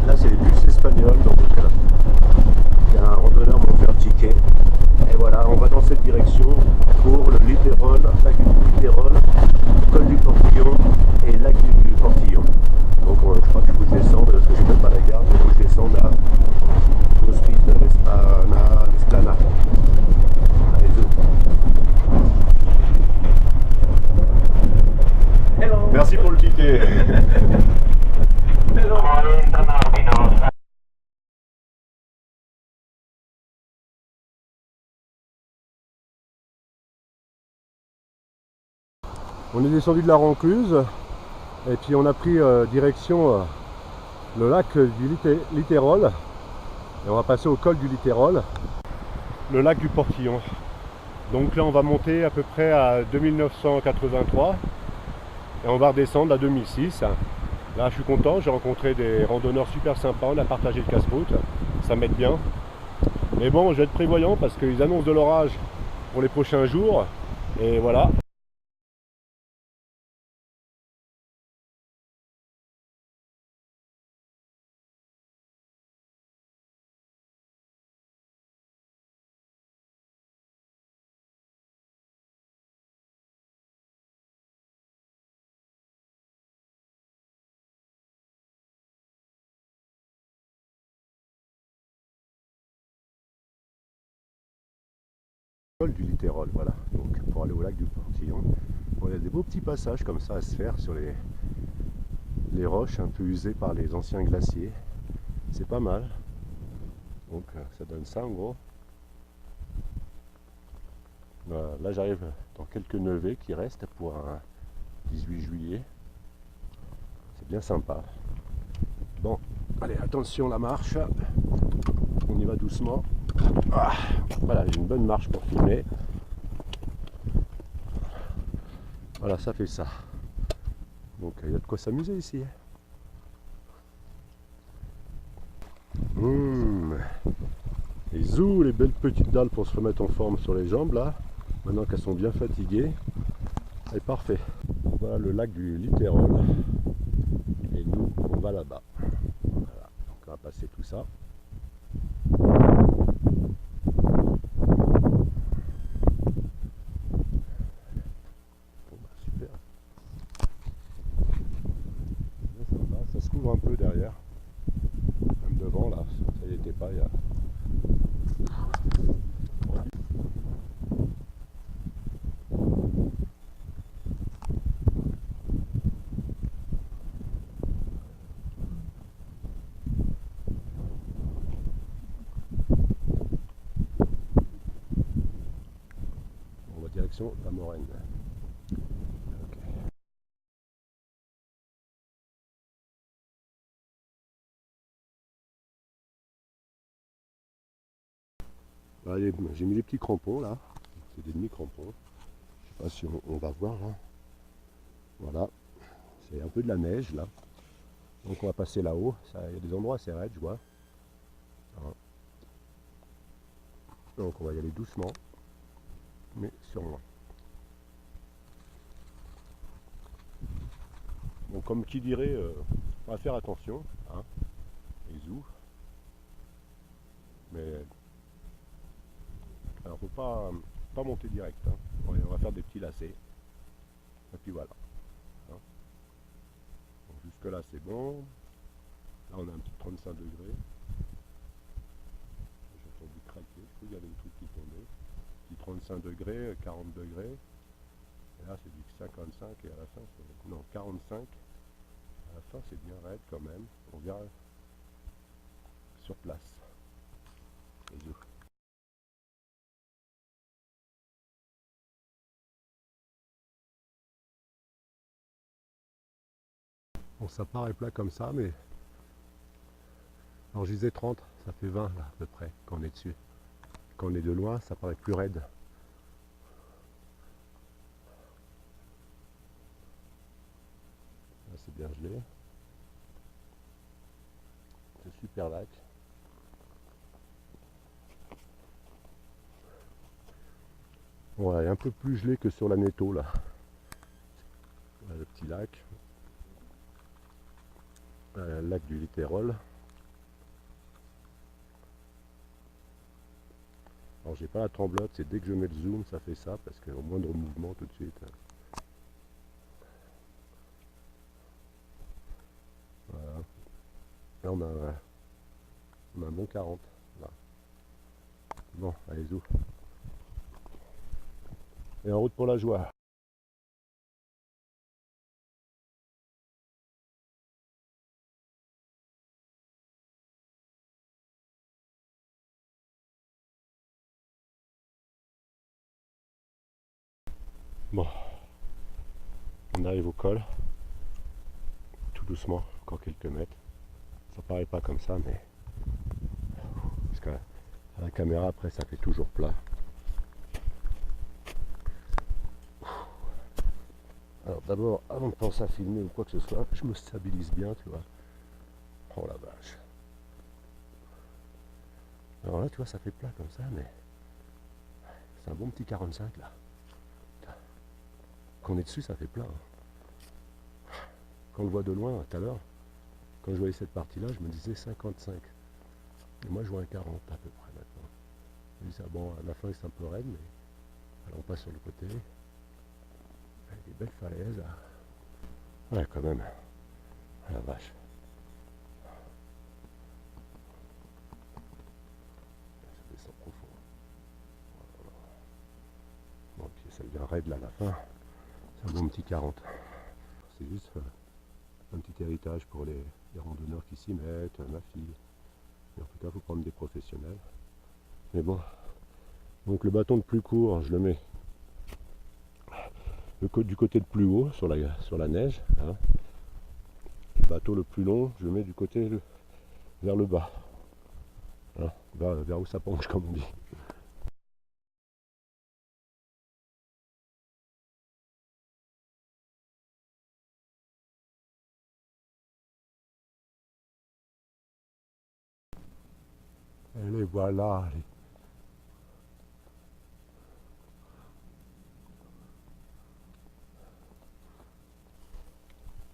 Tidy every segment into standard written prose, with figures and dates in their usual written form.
Là c'est les bus espagnols, donc il y a un randonneur m'a offert un ticket. Et voilà, on va dans cette direction pour le Litérol, lac du Litérol, col du Portillon et lac du Portillon. Donc je crois qu'il faut que je descende, parce que je ne sais même pas la gare, il faut que je descende à l'hospice de l'Esplana. Allez, zou. Hello. Merci pour le ticket. Hello. On est descendu de la Rancluse et puis on a pris direction le lac du Litérol et on va passer au col du Litérol, le lac du Portillon. Donc là on va monter à peu près à 2983 et on va redescendre à 2006. Là je suis content, j'ai rencontré des randonneurs super sympas, on a partagé le casse-route, ça m'aide bien. Mais bon, je vais être prévoyant parce qu'ils annoncent de l'orage pour les prochains jours et voilà. Du Litérol, voilà, donc pour aller au lac du Portillon. Bon, il y a des beaux petits passages comme ça à se faire sur les roches un peu usées par les anciens glaciers. C'est pas mal. Donc ça donne ça en gros. Voilà, là j'arrive dans quelques neveux qui restent pour un 18 juillet. C'est bien sympa. Bon, allez, attention la marche. On y va doucement. Ah, voilà, j'ai une bonne marche pour filmer. Voilà, ça fait ça. Donc il y a de quoi s'amuser ici. Et zou, les belles petites dalles pour se remettre en forme sur les jambes là. Maintenant qu'elles sont bien fatiguées. C'est parfait. Voilà le lac du Litérol. Et nous, on va là-bas. Voilà, donc on va passer tout ça. Super. Bien sympa. Ça se couvre un peu derrière. Même devant là, ça y était pas. Il y a... On va direction la Moraine. Okay. Allez, j'ai mis les petits crampons là. C'est des demi-crampons. Je sais pas si on va voir là. Voilà. C'est un peu de la neige là. Donc on va passer là-haut. Il y a des endroits assez raides, je vois. Voilà. Donc on va y aller doucement, mais sûrement. Bon, comme qui dirait, on va faire attention, hein, les zoos. Mais alors faut pas monter direct. Hein. On va faire des petits lacets. Et puis voilà. Hein. Jusque là c'est bon. Là on a un petit 35 degrés. J'ai entendu craquer, je crois qu'il y avait des trucs qui tombaient. Petit 35 degrés, 40 degrés. Et là c'est du 55 et à la fin c'est... Non, 45. À la fin c'est bien raide quand même. On verra sur place. Les œufs. Bon, ça paraît plat comme ça, mais... Alors je disais 30, ça fait 20 là à peu près quand on est dessus. Quand on est de loin, ça paraît plus raide. Là c'est bien gelé. C'est super lac. Voilà, il est un peu plus gelé que sur la Netto là. Voilà le petit lac. lac du Littérolle. Alors j'ai pas la tremblote, c'est dès que je mets le zoom ça fait ça, parce qu'au moindre mouvement tout de suite. Voilà. Là on a un bon 40. Là. Bon, allez zou. Et en route pour la joie. Bon, on arrive au col, tout doucement, encore quelques mètres. Ça paraît pas comme ça, mais parce que à la caméra après ça fait toujours plat. Alors d'abord, avant de penser à filmer ou quoi que ce soit, je me stabilise bien, tu vois. Oh la vache. Alors là, tu vois, ça fait plat comme ça, mais c'est un bon petit 45 là. Quand on est dessus, ça fait plat. Hein. Quand on le voit de loin, tout à l'heure, quand je voyais cette partie-là, je me disais 55. Et moi, je vois un 40 à peu près maintenant. Je dis ça, bon, à la fin, c'est un peu raide, mais alors on passe sur le côté. Avec des belles falaises. Ouais, quand même. Ah, la vache. Ça descend profond. Bon, puis ça devient raide là à la fin. C'est un bon petit 40. C'est juste un petit héritage pour les randonneurs qui s'y mettent, ma fille. Et en tout cas, il faut prendre des professionnels. Mais bon, donc le bâton le plus court, je le mets du côté le plus haut, sur la neige. Hein. Le bateau le plus long, je le mets du côté vers le bas. Hein, vers où ça penche, comme on dit. Et les voilà.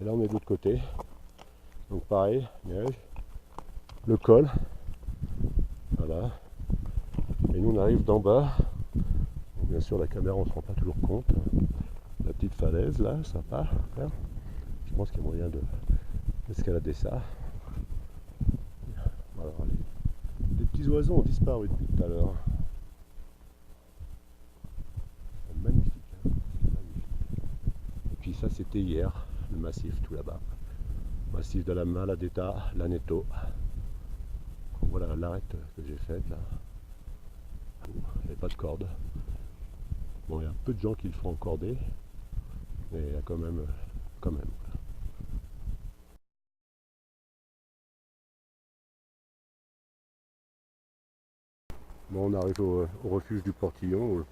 Et là, on est de l'autre côté. Donc pareil, neige. Le col. Voilà. Et nous, on arrive d'en bas. Donc, bien sûr, la caméra, on ne se rend pas toujours compte. La petite falaise, là, sympa. Hein. Je pense qu'il y a moyen d'escalader ça. Alors, les petits oiseaux ont disparu depuis tout à l'heure. Magnifique, hein, magnifique. Et puis ça, c'était hier, le massif tout là-bas. Massif de la Maladetta, l'Aneto. Voilà l'arête que j'ai faite là. Il n'y avait pas de corde. Bon, il y a peu de gens qui le font encorder, mais il y a quand même. Voilà. Bon, on arrive au refuge du Portillon,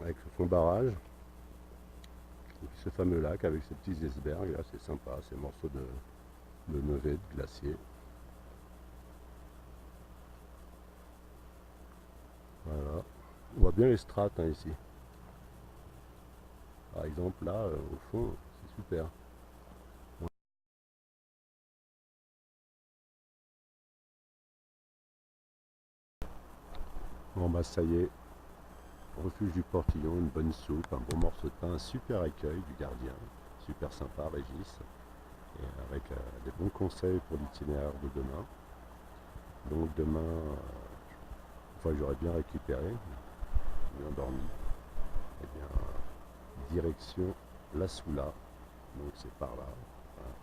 avec son barrage. Et puis ce fameux lac avec ces petits icebergs, là, c'est sympa, ces morceaux de neveux, de glacier. Voilà. On voit bien les strates hein, ici. Par exemple, là, au fond, c'est super. Bon, bah ça y est, refuge du Portillon, une bonne soupe, un bon morceau de pain, un super accueil du gardien, super sympa, Régis, et avec des bons conseils pour l'itinéraire de demain. Donc demain, une fois que j'aurai bien récupéré, bien dormi, et bien direction La Soula, donc c'est par là. Voilà.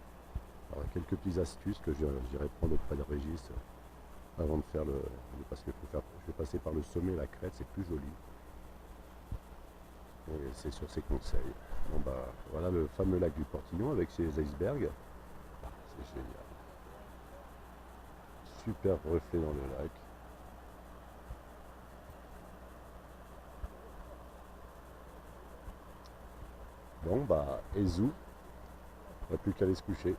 Alors, quelques petites astuces que j'irai prendre auprès de Régis avant de faire parce que je vais passer par le sommet, la crête, c'est plus joli. Et c'est sur ses conseils. Bon bah voilà le fameux lac du Portillon avec ses icebergs. C'est génial. Super reflet dans le lac. Bon bah Ezou, il n'y a plus qu'à aller se coucher.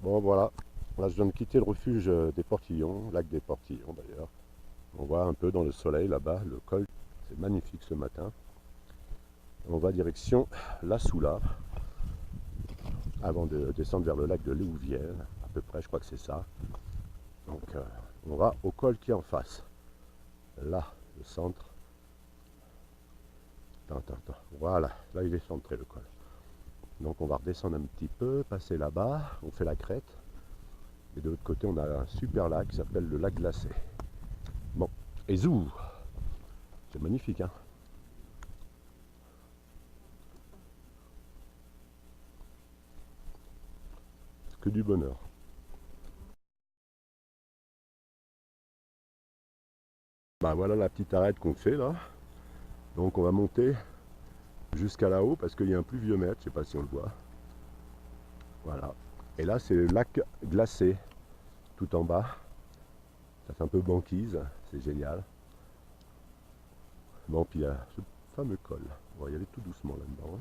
Bon voilà, là je viens de quitter le refuge des Portillons, lac des Portillons d'ailleurs. On voit un peu dans le soleil là-bas, le col, C'est magnifique ce matin. On va direction la Soula, avant de descendre vers le lac de Léouvielle, à peu près, je crois que c'est ça. Donc on va au col qui est en face. Là, le centre. Attends. Voilà, là il est centré le col. Donc on va redescendre un petit peu, passer là-bas, on fait la crête. Et de l'autre côté, on a un super lac qui s'appelle le lac glacé. Bon, et zou! C'est magnifique, hein? Que du bonheur. Bah voilà la petite arête qu'on fait là. Donc on va monter jusqu'à là-haut parce qu'il y a un pluviomètre, je sais pas si on le voit. Voilà. Et là c'est le lac glacé, tout en bas. Ça fait un peu banquise, c'est génial. Bon, puis il y a ce fameux col. On va y aller tout doucement là-dedans. Hein.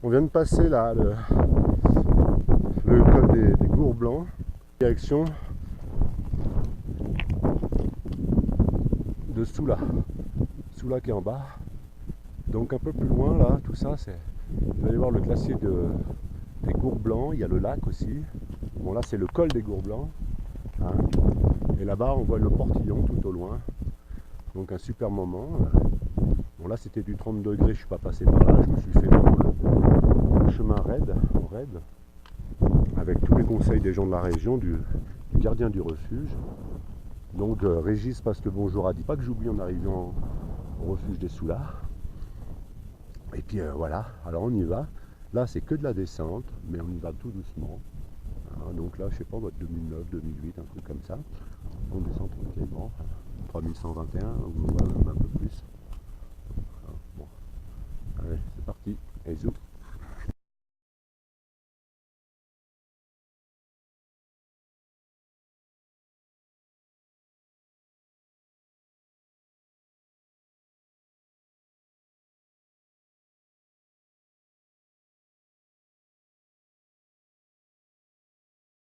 On vient de passer là le col des Gours Blancs, direction de Soula. Soula qui est en bas. Donc un peu plus loin là, tout ça, c'est. Vous allez voir le glacier des Gours Blancs, il y a le lac aussi. Bon là c'est le col des Gours Blancs. Hein. Et là-bas on voit le portillon tout au loin. Donc un super moment. Bon là c'était du 30 degrés, je suis pas passé par là, je me suis fait le chemin raide, avec tous les conseils des gens de la région, du gardien du refuge. Donc Régis passe le bonjour à dit pas que j'oublie en arrivant au refuge des Soulards. Et puis voilà, alors on y va. Là c'est que de la descente, mais on y va tout doucement. Hein, donc là je sais pas, 2009, 2008, un truc comme ça. On descend tranquillement. 3121, ou même un peu plus. Bon. Allez, c'est parti. Et zou.